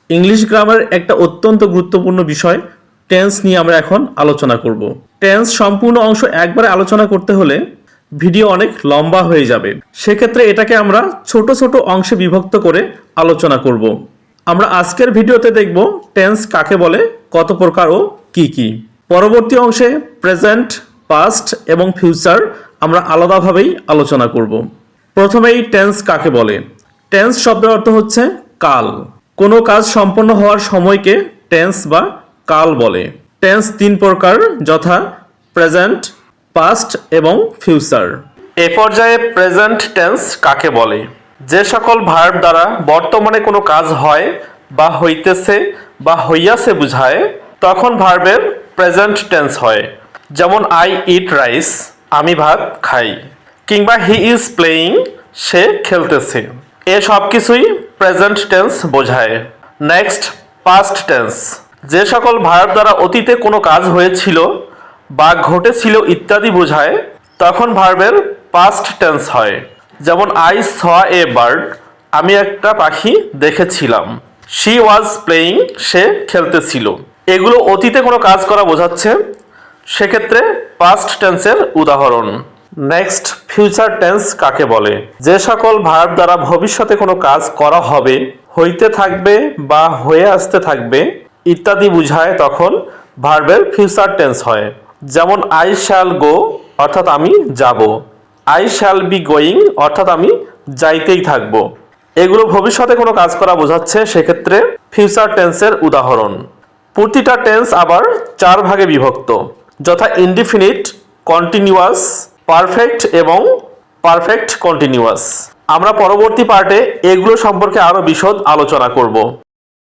English grammar একটা অত্যন্ত গুরুত্বপূর্ণ বিষয় টেন্স নিয়ে আমরা এখন আলোচনা করব। টেন্স সম্পূর্ণ অংশ একবারে আলোচনা করতে হলে ভিডিও অনেক লম্বা হয়ে যাবে। সেক্ষেত্রে এটাকে আমরা ছোট ছোট অংশে বিভক্ত করে আলোচনা করব। আমরা আজকের ভিডিওতে দেখব টেন্স কাকে বলে, কত প্রকার ও কি কি। পরবর্তী অংশে প্রেজেন্ট, পাস্ট এবং ফিউচার আমরা আলাদাভাবেই আলোচনা করব। প্রথমেই টেন্স কাকে বলে। টেন্স শব্দের অর্থ হচ্ছে কাল। কোনো কাজ সম্পন্ন হওয়ার সময়কে টেন্স বা কাল বলে। টেন্স তিন প্রকার, যথা প্রেজেন্ট, পাস্ট এবং ফিউচার। এ পর্যায়ে প্রেজেন্ট টেন্স কাকে বলে? যে সকল ভার্ব দ্বারা বর্তমানে কোনো কাজ হয় বা হইতেছে বা হইয়াছে বুঝায়, তখন ভার্বের প্রেজেন্ট টেন্স হয়। যেমন আই ইট রাইস, আমি ভাত খাই, কিংবা হি ইজ প্লেয়িং, সে খেলতেছে। এ সব কিছুই প্রেজেন্ট টেন্স বোঝায়। Next, past tense. যে সকল ভার্ব দ্বারা অতীতে কোনো কাজ হয়েছিল বা ঘটেছিল ইত্যাদি বোঝায়, তখন ভার্বের পাস্ট টেন্স হয়। যেমন আই স এ বার্ড, আমি একটা পাখি দেখেছিলাম। শি ওয়াজ প্লেয়িং, সে খেলতেছিল। এগুলো অতীতে কোনো কাজ করা বোঝাচ্ছে, সেক্ষেত্রে পাস্ট টেন্সের উদাহরণ। নেক্সট, ফিউচার টেন্স কাকে বলে? যে সকল ভার্ব দ্বারা ভবিষ্যতে কোনো কাজ করা হবে, হইতে থাকবে বা হয়ে আসতে থাকবে ইত্যাদি বুঝায়, তখন ভার্বের ফিউচার টেন্স হয়। যেমন আই শ্যাল গো, অর্থাৎ আমি যাব। আই শ্যাল বি গোয়িং, অর্থাৎ আমি যাইতেই থাকবো। এগুলো ভবিষ্যতে কোনো কাজ করা বোঝাচ্ছে, সেক্ষেত্রে ফিউচার টেন্সের উদাহরণ। প্রতিটা টেন্স আবার চার ভাগে বিভক্ত, যথা ইনডিফিনিট, কন্টিনিউয়াস, পারফেক্ট এবং পারফেক্ট কন্টিনিউয়াস। আমরা পরবর্তী পার্টে এগুলো সম্পর্কে আরো বিশদ আলোচনা করব।